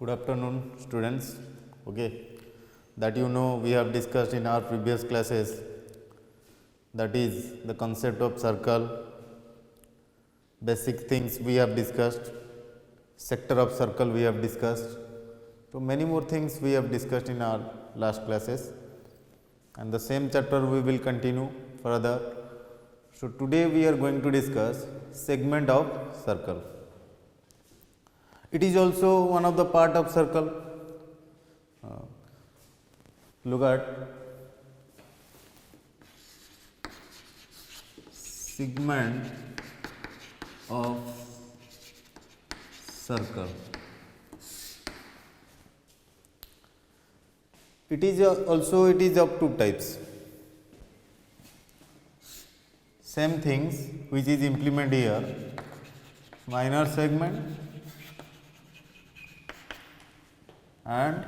Good afternoon, students. Okay, that we have discussed in our previous classes, that is the concept of circle, basic things we have discussed, sector of circle we have discussed. So many more things we have discussed in our last classes, and the same chapter we will continue further. So today we are going to discuss segment of circle. It is also one of the part of circle. Look at segment of circle. It is of two types. Same things which is implemented here, minor segment and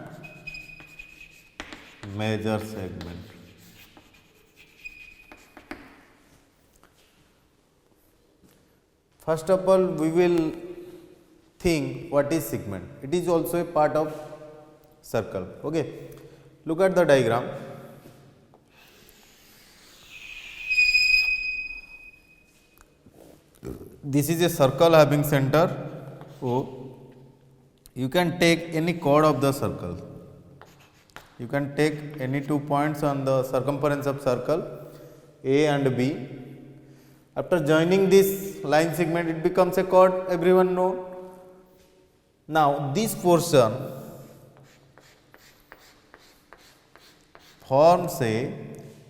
major segment. First of all, we will think what is segment. It is also a part of circle. Okay, look at the diagram. This is a circle having center O. You can take any chord of the circle. You can take any 2 points on the circumference of circle A and B. After joining this line segment, it becomes a chord, everyone know. Now this portion forms a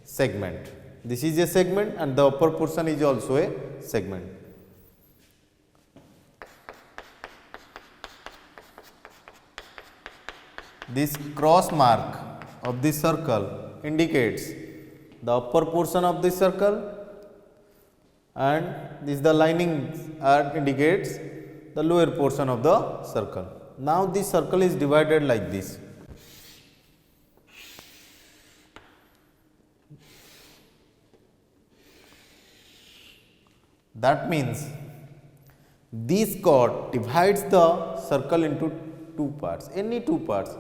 segment. This is a segment and the upper portion is also a segment. This cross mark of this circle indicates the upper portion of this circle, and this the lining indicates the lower portion of the circle. Now this circle is divided like this. That means this chord divides the circle into two parts, any two parts.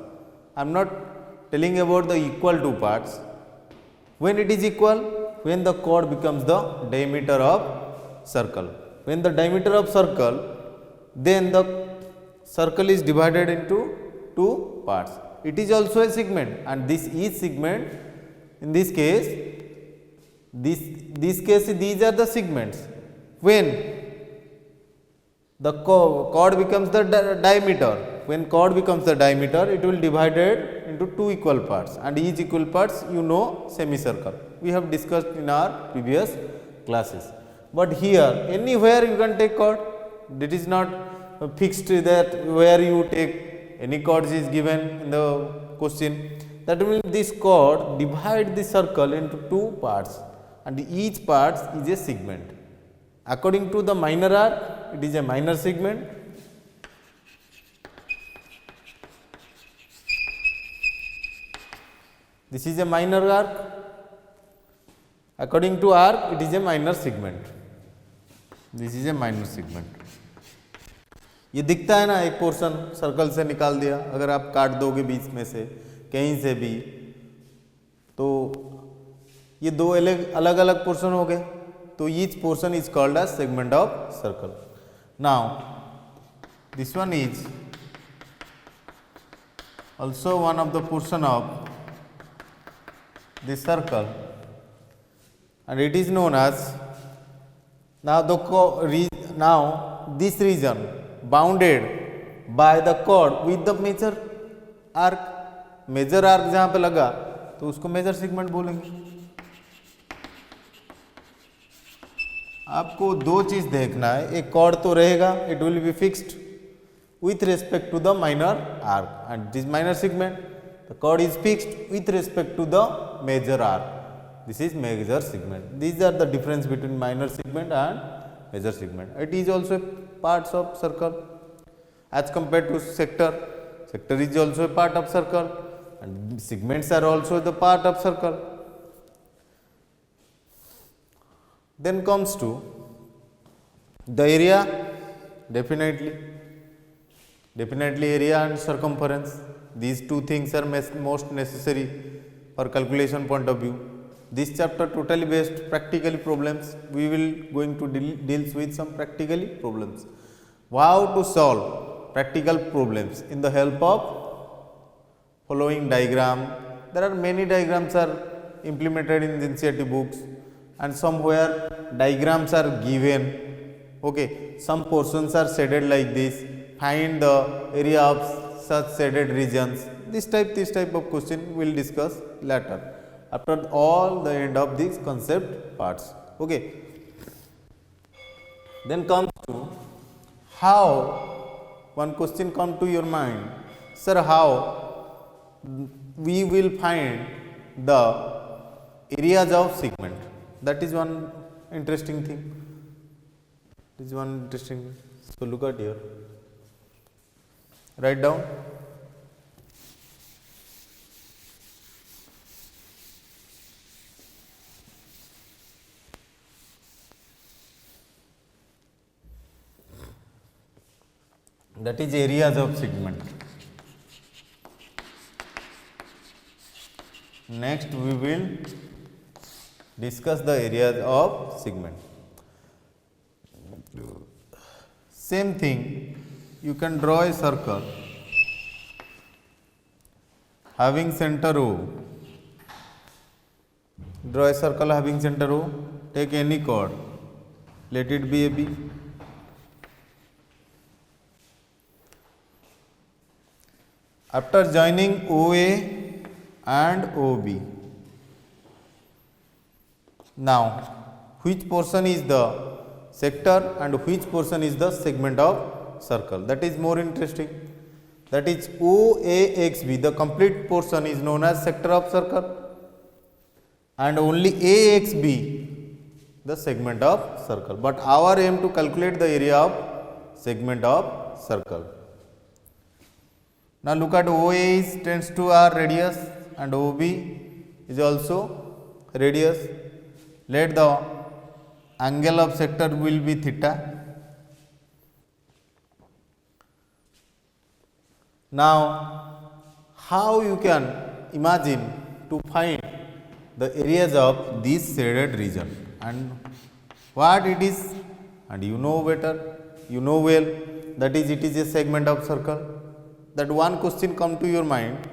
I am not telling about the equal two parts. When it is equal, when the chord becomes the diameter of circle. When the diameter of circle, then the circle is divided into two parts. It is also a segment, and this is segment. In this case, these are the segments. When the chord becomes the diameter, when chord becomes the diameter, it will divide it into two equal parts, and each equal parts semicircle. We have discussed in our previous classes. But here anywhere you can take chord. It is not fixed that where you take any chords is given in the question. That means this chord divide the circle into two parts, and each part is a segment. According to the minor arc, it is a minor segment. This is a minor arc. According to arc, it is a minor segment. This is a minor segment. ये दिखता है ना, एक portion circle से निकाल दिया. अगर आप काट दोगे बीच में से कहीं से भी, तो ये दो अलग अलग पोर्शन हो गए. तो each portion is called as segment of circle. Now this one is also one of the portion of this circle, and it is known as now this region bounded by the chord with the major arc. Major arc जहाँ पे लगा तो उसको major segment बोलेंगे. आपको दो चीज देखना है, एक chord तो रहेगा, it will be fixed with respect to the minor arc, and this minor segment, the chord is fixed with respect to the major arc. This is major segment. These are the difference between minor segment and major segment. It is also parts of circle as compared to sector. Sector is also a part of circle, and segments are also the part of circle. Then comes to the area. Definitely Definitely area and circumference. These two things are most necessary for calculation point of view. This chapter totally based practically problems. We will going to deals with some practically problems. How to solve practical problems in the help of following diagram. There are many diagrams are implemented in the NCERT books, and somewhere diagrams are given. Okay, some portions are shaded like this. Find the area of such shaded regions. This type of question we will discuss later after all the end of these concept parts. Okay. Then comes to how one question come to your mind, sir, how we will find the areas of segment. That is one interesting thing. This is one interesting thing. So look at here. Write down. That is areas of segment. Next we will discuss the areas of segment. Same thing, you can draw a circle having center O. Draw a circle having center O. Take any chord, let it be AB. After joining OA and OB, now which portion is the sector and which portion is the segment of circle? That is more interesting. That is OAXB, the complete portion is known as sector of circle, and only AXB the segment of circle. But our aim to calculate the area of segment of circle. Now look at OA tends to our radius and OB is also radius. Let the angle of sector will be theta. Now how you can imagine to find the areas of this shaded region and what it is, and you know better, you know well, that is it is a segment of circle. That one question come to your mind,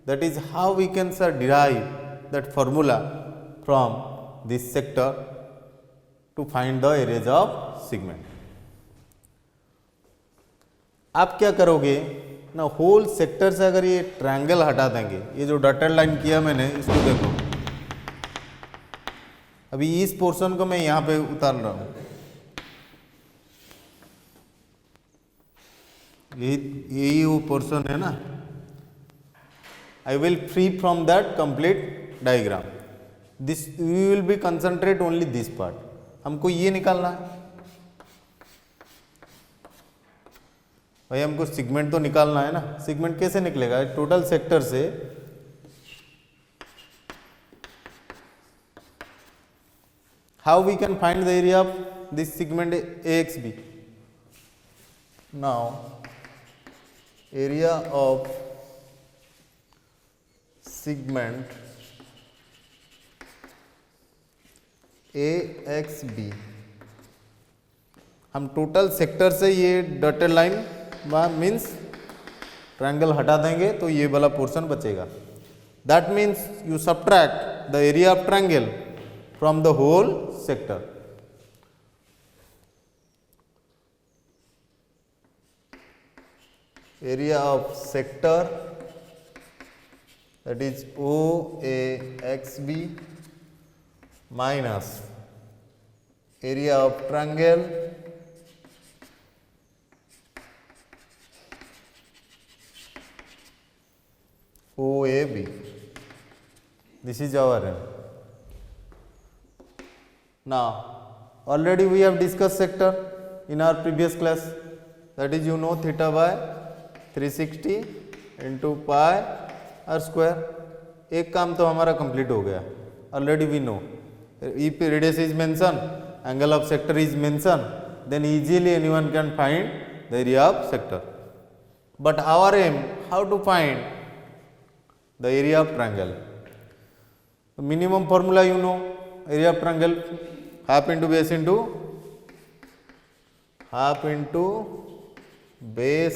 that is how we can derive that formula from this sector to find the areas of segment. आप क्या करोगे ना, whole sector से अगर ये triangle हटा देंगे, ये जो डॉटेड लाइन किया मैंने इसको देखो, अभी इस पोर्शन को मैं यहाँ पे उतार रहा हूँ, यही वो पोर्शन है ना, I will free from that complete diagram. This we will be concentrate only this part. हमको ये निकालना है भाई, हमको सेगमेंट तो निकालना है ना. सेगमेंट कैसे निकलेगा? टोटल सेक्टर से how we can find the area of this segment AXB? Now area of segment AXB, हम टोटल सेक्टर से ये डॉटेड लाइन मीन्स ट्रायंगल हटा देंगे तो ये वाला पोर्शन बचेगा. That means you subtract the area of triangle from the whole sector. Area of sector, that is OAXB minus area of triangle OAB. This is our aim. Now already we have discussed sector in our previous class, that is you know theta by 360 into pi r square. एक काम तो हमारा complete हो गया. Already we know if radius is mentioned, angle of sector is mentioned, then easily anyone can find the area of sector. but our aim how to find the area of triangle. The minimum formula you know, area of triangle half into base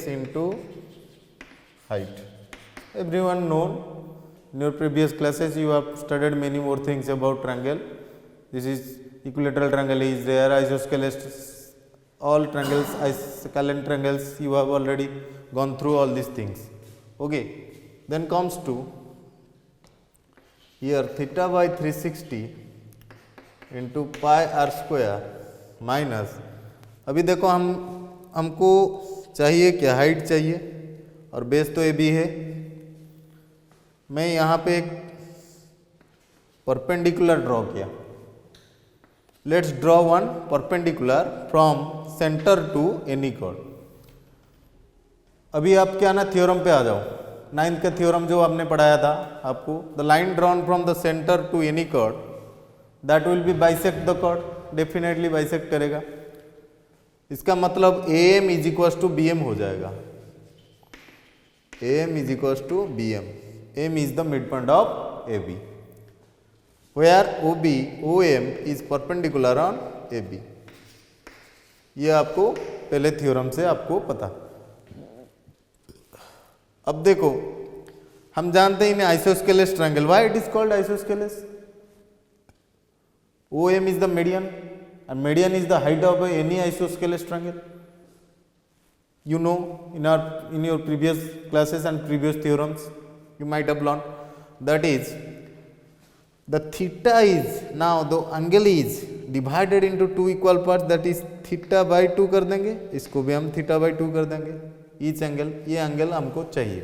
into height. Everyone known. In your previous classes you have studied many more things about triangle. This is equilateral triangle is there, isosceles, all triangles, scalene triangles, you have already gone through all these things. Okay, then comes to here theta by 360 into pi r square minus, अभी देखो हमको चाहिए क्या, height चाहिए और base तो ए B है. मैं यहाँ पे एक परपेंडिकुलर ड्रॉ किया. Let's draw one perpendicular from centre to any chord. अभी आप क्या ना थ्योरम पे आ जाओ, 9th का थ्योरम जो आपने पढ़ाया था आपको, the line drawn from the centre to any chord that will be bisect the chord, definitely bisect करेगा. इसका मतलब A M is equal to B M हो जाएगा. A M is equal to B M. M is the mid point of A B, where O B O M is perpendicular on A B. ये आपको पहले theorem से आपको पता. अब देखो हम जानते हैं in isosceles triangle, why it is called isosceles. O M is the median and median is the height of any isosceles triangle. You know in your previous classes and previous theorems you might have learned. That is, the theta is, now the angle is divided into two equal parts, that is theta by 2 कर देंगे, इसको भी हम theta by 2 कर देंगे. Each angle, ये angle हमको चाहिए.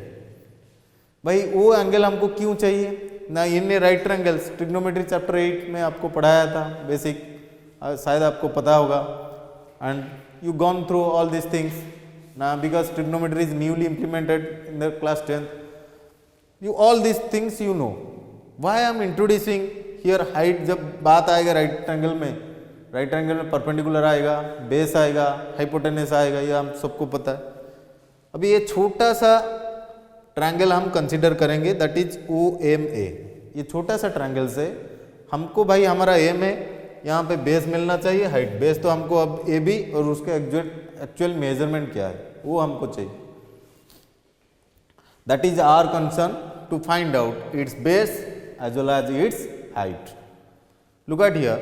भाई वो एंगल हमको क्यों चाहिए ना, in right triangles trigonometry chapter 8 में आपको पढ़ाया था बेसिक, शायद आपको पता होगा. And you gone through all this things ना, because trigonometry is newly implemented in the class 10th. You all this things you know. Why I am introducing here height. जब बात आएगा राइट ट्रायंगल में perpendicular आएगा, base आएगा, hypotenuse आएगा, ये हम सबको पता है. अभी ये छोटा सा ट्रायंगल हम कंसिडर करेंगे, that is O M A. ये छोटा सा ट्रायंगल से हमको भाई हमारा एम है यहाँ पे बेस मिलना चाहिए, हाइट. बेस तो हमको अब ए बी और उसका एक्चुअल मेजरमेंट क्या है वो हमको चाहिए. That is our concern to find out its base as well as its height. Look at here,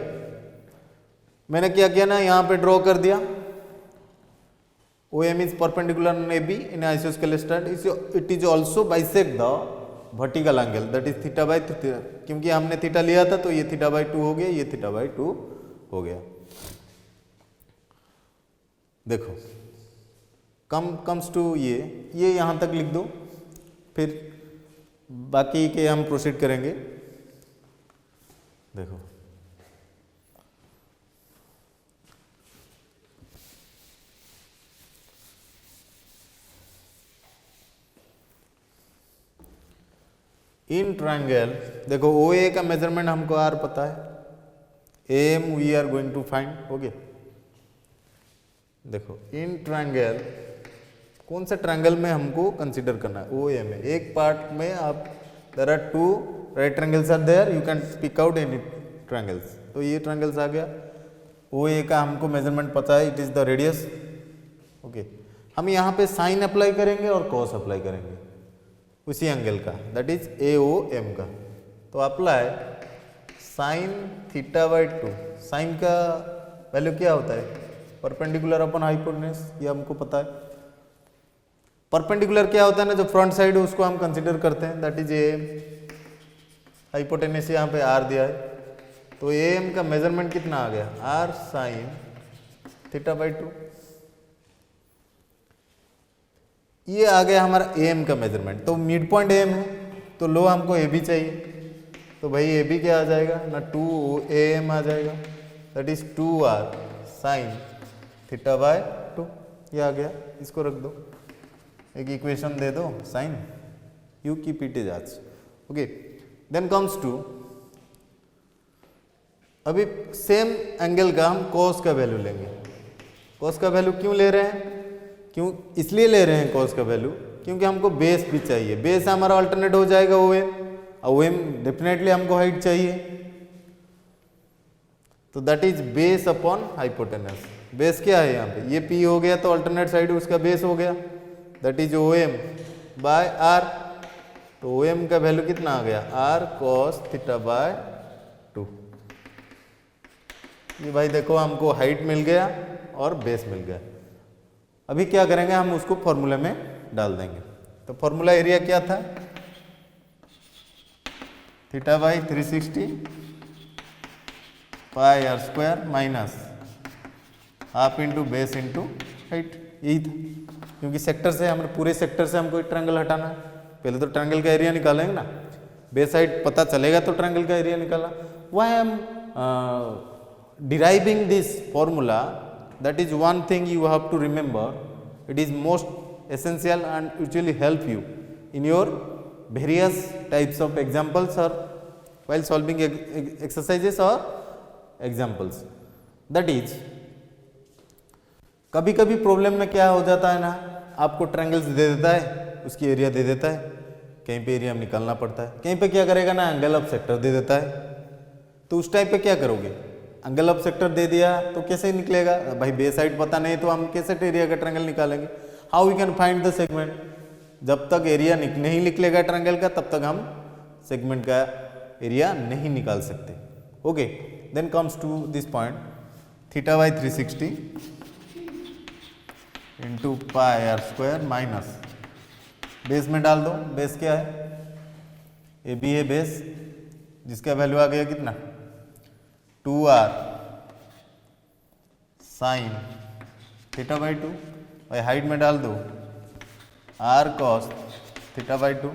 मैंने क्या किया ना, यहाँ पे ड्रॉ कर दिया. O M is perpendicular on A B in isosceles triangle. It is also bisect the vertical angle, that is theta by theta. क्योंकि हमने थीटा लिया था तो ये थीटा बाई 2 हो गया, ये थीटा बाई 2 हो गया. देखो कम्स टू ये यहां तक लिख दो, फिर बाकी के हम प्रोसीड करेंगे. देखो इन ट्रायंगल, देखो ओ ए का मेजरमेंट हमको आर पता है, M we are going to find. हो गया. देखो इन ट्रायंगल, कौन सा ट्रायंगल में हमको कंसीडर करना है, ओ एम है. एक पार्ट में आप there are 2 right triangles are there, you can pick out any triangles. तो ये ट्रायंगल्स आ गया. ओ ए का हमको मेजरमेंट पता है, it is the radius. Okay, हम यहाँ पे साइन अप्लाई करेंगे और कॉस अप्लाई करेंगे उसी एंगल का, that is A O M का. तो apply sine theta by 2. Sine का वैल्यू क्या होता है, परपेंडिकुलर अपॉन हाइपोटेनस, ये हमको पता है. परपेंडिकुलर क्या होता है ना, जो फ्रंट साइड है उसको हम कंसीडर करते हैं, that is A M. Hypotenuse यहाँ पे आर दिया है, तो ए एम का मेजरमेंट कितना आ गया, आर साइन थीटा बाई 2. ये आ गया हमारा ए एम का मेजरमेंट. तो मिड पॉइंट एम है तो लो हमको ए बी चाहिए, तो भाई ए बी क्या आ जाएगा ना, 2 ए एम आ जाएगा, that is 2 R sine theta by 2. ये आ गया, इसको रख दो, एक इक्वेशन दे दो sine, you keep it is as. Okay, then comes to, अभी सेम एंगल का हम कॉस का वैल्यू लेंगे. कॉस का वैल्यू क्यों ले रहे हैं, क्यों इसलिए ले रहे हैं कॉस का वैल्यू, क्योंकि हमको बेस भी चाहिए, बेस हमारा अल्टरनेट हो जाएगा ओ एम, और ओ एम डेफिनेटली हमको हाइट चाहिए, तो that is base upon hypotenuse. Base क्या है यहाँ पे, ये पी हो गया तो अल्टरनेट साइड उसका बेस हो गया, that is O M by R. तो ओ एम का वैल्यू कितना आ गया, आर कॉस थीटा बाय 2। ये भाई देखो हमको हाइट मिल गया और बेस मिल गया। अभी क्या करेंगे, हम उसको फॉर्मूले में डाल देंगे। तो फॉर्मूला एरिया क्या था, theta by 360 pi are square minus half into base into height, यही था। क्योंकि सेक्टर से हमें पूरे सेक्टर से हमको ट्रायंगल हटाना है, पहले तो ट्रायंगल का एरिया निकालेंगे ना, बेस हाइट पता चलेगा तो ट्रायंगल का एरिया निकाला। Why I M deriving this formula, that is one thing you have to remember, it is most essential and usually help you in your various types of examples or while solving exercises or examples. That is, कभी कभी problem में क्या हो जाता है ना, आपको triangles दे देता है, उसकी एरिया दे देता है, कहीं पे एरिया निकालना पड़ता है, कहीं पे क्या करेगा ना एंगल ऑफ सेक्टर दे देता है। तो उस टाइप पे क्या करोगे, एंगल ऑफ सेक्टर दे दिया तो कैसे निकलेगा भाई, बेस साइड पता नहीं तो हम कैसे एरिया का ट्रायंगल निकालेंगे, how we can find the segment. जब तक एरिया नहीं निकलेगा ट्रायंगल का तब तक हम सेगमेंट का एरिया नहीं निकाल सकते। Okay, then comes to this point, theta by 360 into pi are square minus, base में डाल दो, बेस क्या है, ए बी है बेस, जिसका वैल्यू आ गया कितना 2r साइन थीटा बाई 2, और हाइट में डाल दो r कॉस थीटा बाई 2,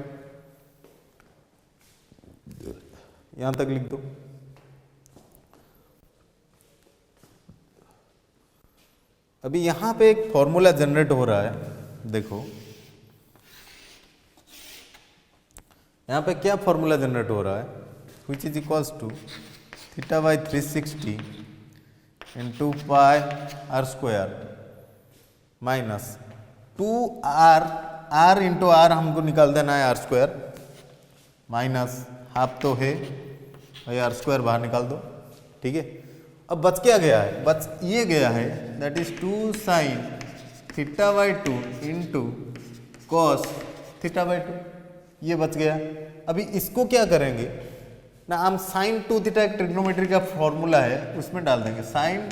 यहां तक लिख दो। अभी यहां पे एक फॉर्मूला जनरेट हो रहा है, देखो यहां पे क्या फॉर्मूला जनरेट हो रहा है, which is equals to theta by 360 into pi are square minus 2r, r into R हमको निकाल देना है आर स्क्वायर, माइनस हाफ तो है भाई आर स्क्वायर बाहर निकाल दो, ठीक है। अब बच क्या गया है, बच ये गया है that is 2 sine theta by 2 into cos theta by 2, ये बच गया। अभी इसको क्या करेंगे ना, हम साइन 2 थीटा एक ट्रिग्नोमेट्री का फॉर्मूला है उसमें डाल देंगे, sign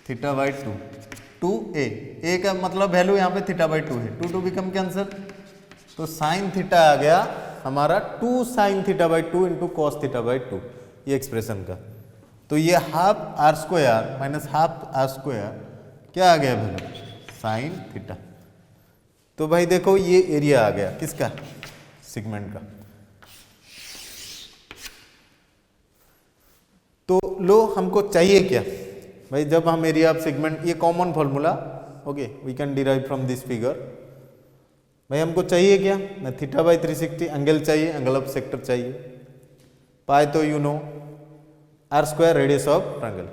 theta by 2, 2a, a का मतलब वैल्यू यहाँ पे थीटा बाई 2 है, 2 बिकम कैंसर, तो साइन थीटा आ गया हमारा 2 sine theta by 2 into cos theta by 2, ये एक्सप्रेशन का। तो ये half are square minus half are square क्या आ गया वैल्यू, साइन थीटा। तो भाई देखो ये एरिया आ गया किसका, सेगमेंट का। तो लो हमको चाहिए क्या भाई, जब हम एरिया ऑफ सेगमेंट, ये common formula, okay we can derive from this figure. भाई हमको चाहिए क्या ना, थीटा बाई 360 एंगल चाहिए, एंगल ऑफ सेक्टर चाहिए, पाई तो you know R square radius of triangle,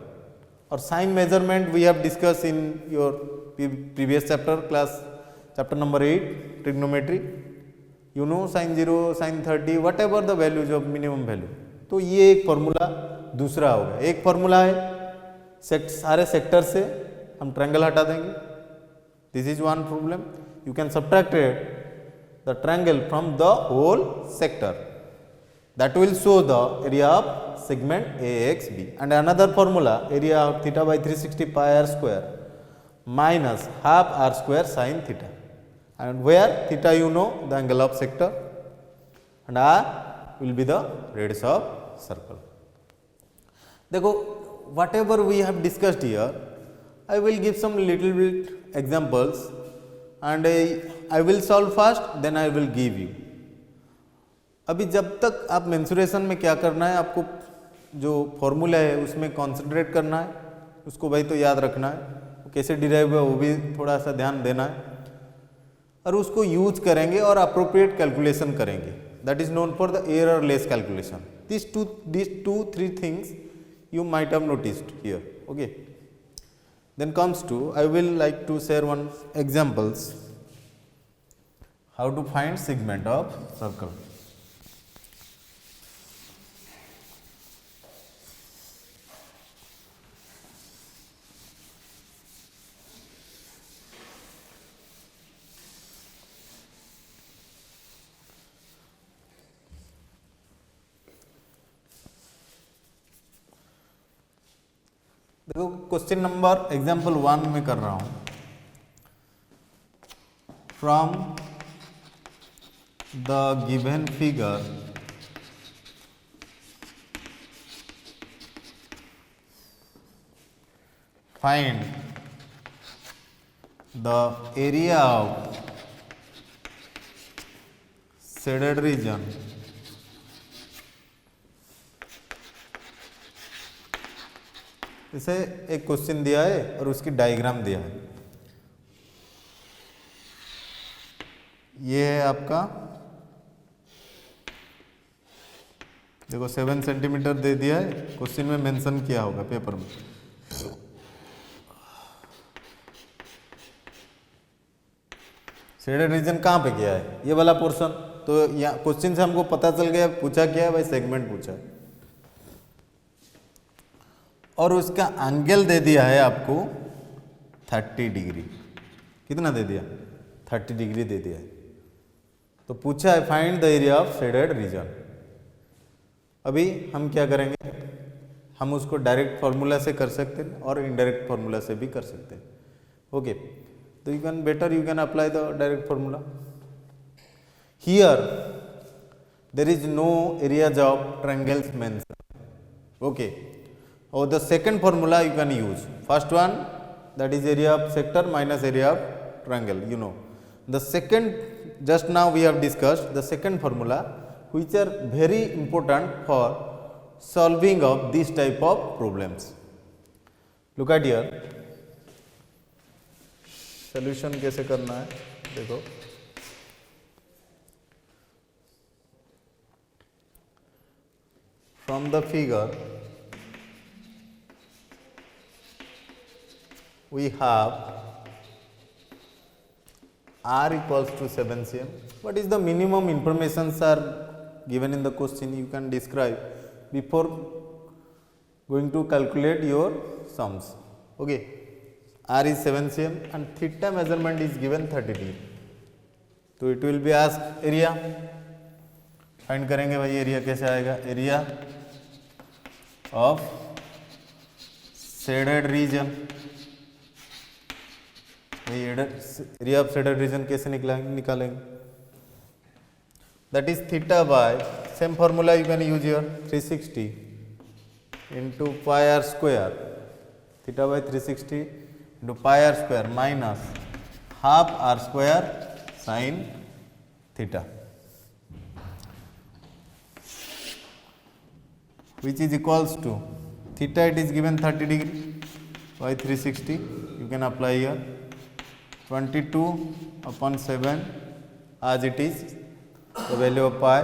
और sine measurement we have discuss in your previous chapter, class chapter number 8 trigonometry, you know sine 0 sine 30 whatever the values of minimum value. तो ये एक formula दूसरा होगा, एक formula है सारे sector से हम ट्रायंगल हटा देंगे, this is one problem, you can subtract the triangle from the whole sector, that will show the area of segment AXB, and another formula area of theta by 360 pi r square minus half r square sin theta, and where theta you know the angle of sector and r will be the radius of circle. देखो whatever we have discussed here, I will give some little bit examples and I will solve first, then I will give you. अभी जब तक आप mensuration में क्या करना है, आपको जो फॉर्मूला है उसमें कॉन्सेंट्रेट करना है, उसको भाई तो याद रखना है, कैसे डिराइव है वो भी थोड़ा सा ध्यान देना है, और उसको यूज करेंगे और अप्रोप्रिएट कैलकुलेशन करेंगे, that is known for the errorless calculation. This two three things you might have noticed here, okay. Then comes to, I will like to share one examples. How to find segment of circle. देखो question number example 1 में कर रहा हूं. From the given figure find the area of shaded region इसे एक question दिया है और उसकी डायग्राम दिया है. ये है आपका, देखो 7 सेंटीमीटर दे दिया है, क्वेश्चन में मेंशन किया होगा पेपर में. शेडेड रीजन कहाँ पे किया है, ये वाला पोर्शन. तो यहाँ क्वेश्चन से हमको पता चल गया पूछा क्या है भाई, सेगमेंट पूछा है. और उसका एंगल दे दिया है आपको 30 डिग्री. कितना दे दिया, 30 डिग्री दे दिया है. तो पूछा है find the area of shaded reason. अभी हम क्या करेंगे, हम उसको डायरेक्ट फार्मूला से कर सकते हैं और इनडायरेक्ट फार्मूला से भी कर सकते हैं. ओके, तो you can apply the direct formula. Here there is no areas of triangles mention. Okay, or the second formula you can use. First one, that is area of sector minus area of triangle, you know. The second, just now we have discussed the second formula, which are very important for solving of this type of problems. Look at here, solution कैसे करना है देखो. From the figure we have r equals to 7 cm. What is the minimum informations are given in the question, you can describe before going to calculate your sums. Okay, r is 7 cm and theta measurement is given 30 degree. तो it will be asked area. Find करेंगे भाई area कैसे आएगा, area of shaded region. Area of shaded region कैसे निकालेंगे, that is theta by same formula you can use your 360 into pi are square. Theta by 360 into pi are square minus half are square sine theta, which is equals to theta it is given 30 degree by 360. You can apply here 22 upon 7 as it is the value of pi.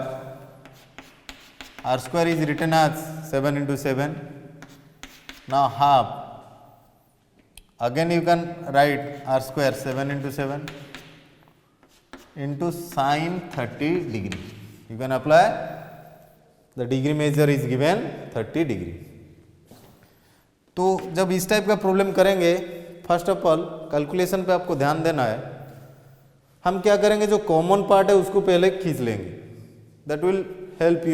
R square is written as 7 into 7. Now half, again you can write r square 7 into 7 into sine 30 degree. You can apply, the degree measure is given 30 degree. तो जब इस type का problem करेंगे, first of all calculation पे आपको ध्यान देना है. हम क्या करेंगे, जो कॉमन पार्ट है उसको पहले खींच लेंगे. That will help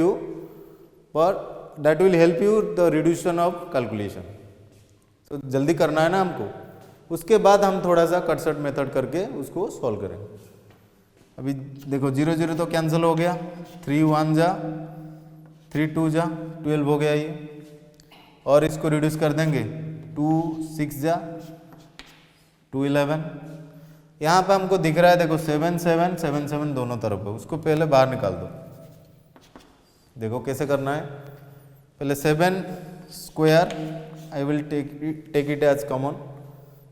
you the reduction of calculation. तो जल्दी करना है ना हमको, उसके बाद हम थोड़ा सा कटसट मेथड करके उसको सॉल्व करेंगे. अभी देखो 0 0 तो कैंसिल हो गया, 3 1 जा 3 2 जा 12 हो गया ये. और इसको रिड्यूस कर देंगे 2 6 जा 2 11. यहाँ पे हमको दिख रहा है देखो 7 7 7 7 दोनों तरफ है, उसको पहले बाहर निकाल दो. देखो कैसे करना है, पहले 7 square I will take it as common.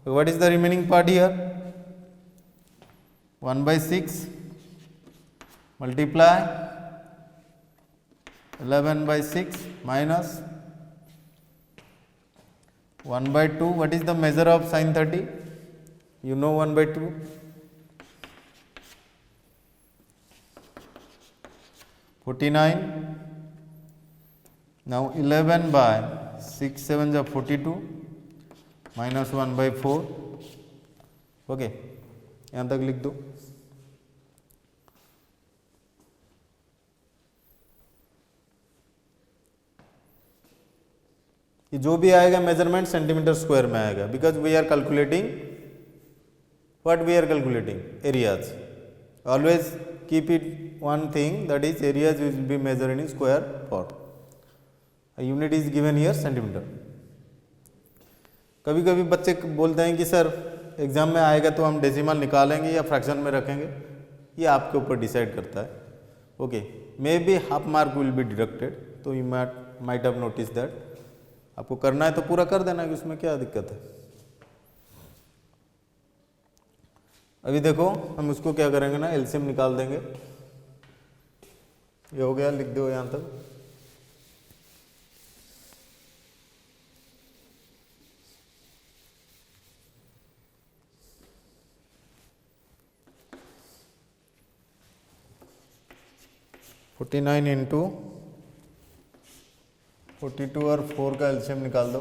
What is the remaining part here, 1/6 multiply 11/6 minus 1/2. What is the measure of sin 30? You know 1/2. 49. Now 11 by 6 7 जा 42 minus 1 by 4. ओके, यहाँ तक लिख दो. ये जो भी आएगा मेजरमेंट सेंटीमीटर स्क्वायर में आएगा, because we are calculating what we are calculating areas. Always keep it one thing, that is areas will be measure in square for. Unit is given here centimetre. कभी कभी बच्चे बोलते हैं कि sir exam में आएगा तो हम डेसिमल निकालेंगे या फ्रैक्शन में रखेंगे. ये आपके ऊपर डिसाइड करता है. Okay, maybe half mark will be deducted, तो you might have notice that. आपको करना है तो पूरा कर देना, कि उसमें क्या दिक्कत है. अभी देखो हम उसको क्या करेंगे ना, एलसीएम निकाल देंगे. ये हो गया, लिख दो यहाँ तक. फोर्टी 49 इंटू 42 और 4 का एलसीएम निकाल दो.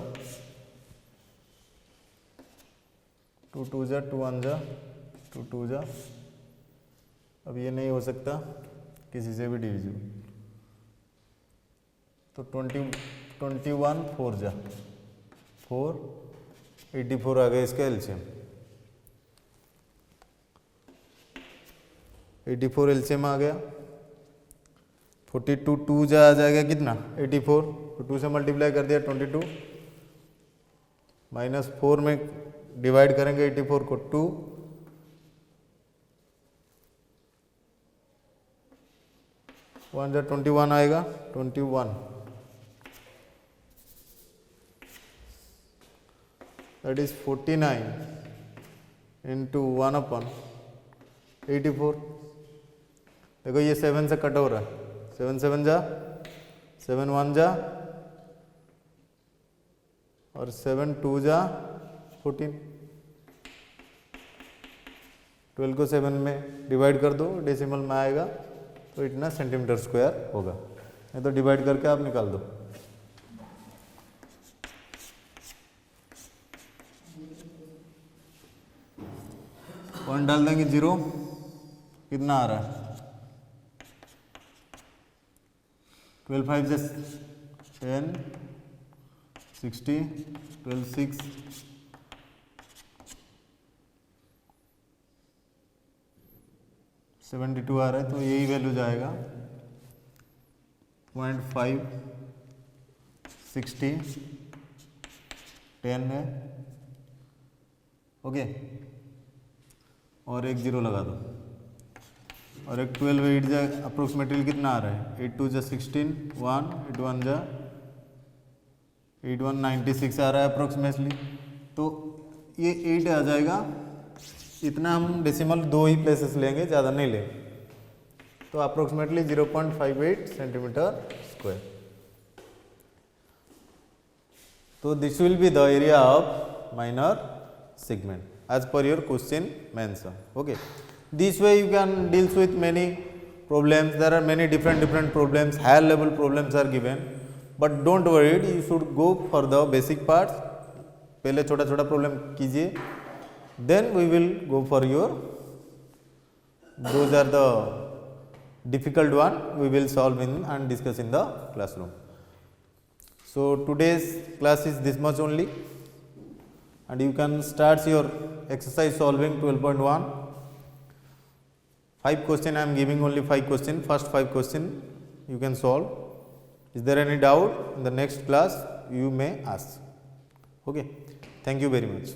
2 2 जा 2 1 जा 2 2 जा. अब ये नहीं हो सकता किसी से भी डिविजिबल, तो 21 4 जा 4 84 आ गया इसका एलसीएम. 84 एलसीएम आ गया. 42 2 जा आ जाएगा कितना 84, तो 2 से मल्टीप्लाई कर दिया 22, माइनस 4 में डिवाइड करेंगे 84 को 2, 1 जा 21 आएगा 21, दैट इज 49 इंटू 1/84. देखो ये 7 से कट हो रहा है. 7 7 जा 7 1 जा और 7 2 जा 14. 12 को 7 में डिवाइड कर दो, डेसिमल में आएगा तो इतना सेंटीमीटर स्क्वायर होगा. नहीं तो डिवाइड करके आप निकाल दो. पॉइंट डाल देंगे 0, कितना आ रहा है 12 5 10 60 12 6 72 आ रहा है, तो यही वैल्यू जाएगा 0.5 60 10 है. ओके, और एक 0 लगा दो, और एक 12 8 जा अप्रोक्सीमेटली कितना आ रहा है 8 2 जा 16 1 8 1 जा 8 1 96 आ रहा है अप्रोक्सीमेटली. तो ये 8 आ जाएगा. इतना हम डेसिमल 2 ही प्लेसेस लेंगे, ज़्यादा नहीं लेंगे, तो अप्रोक्सीमेटली 0.58 सेंटीमीटर स्क्वायर. तो this will be the area of minor segment as per your question mention. Okay, this way you can deals with many problems. There are many different problems, higher level problems are given, but don't worry, you should go for the basic parts. पहले छोटा छोटा problem कीजिए, then we will go for your, those are the difficult one we will solve in and discuss in the classroom. So today's class is this much only, and you can start your exercise solving 12.1. 5 question I am giving, only 5 question. First 5 question you can solve. Is there any doubt? In the next class you may ask. Okay, thank you very much.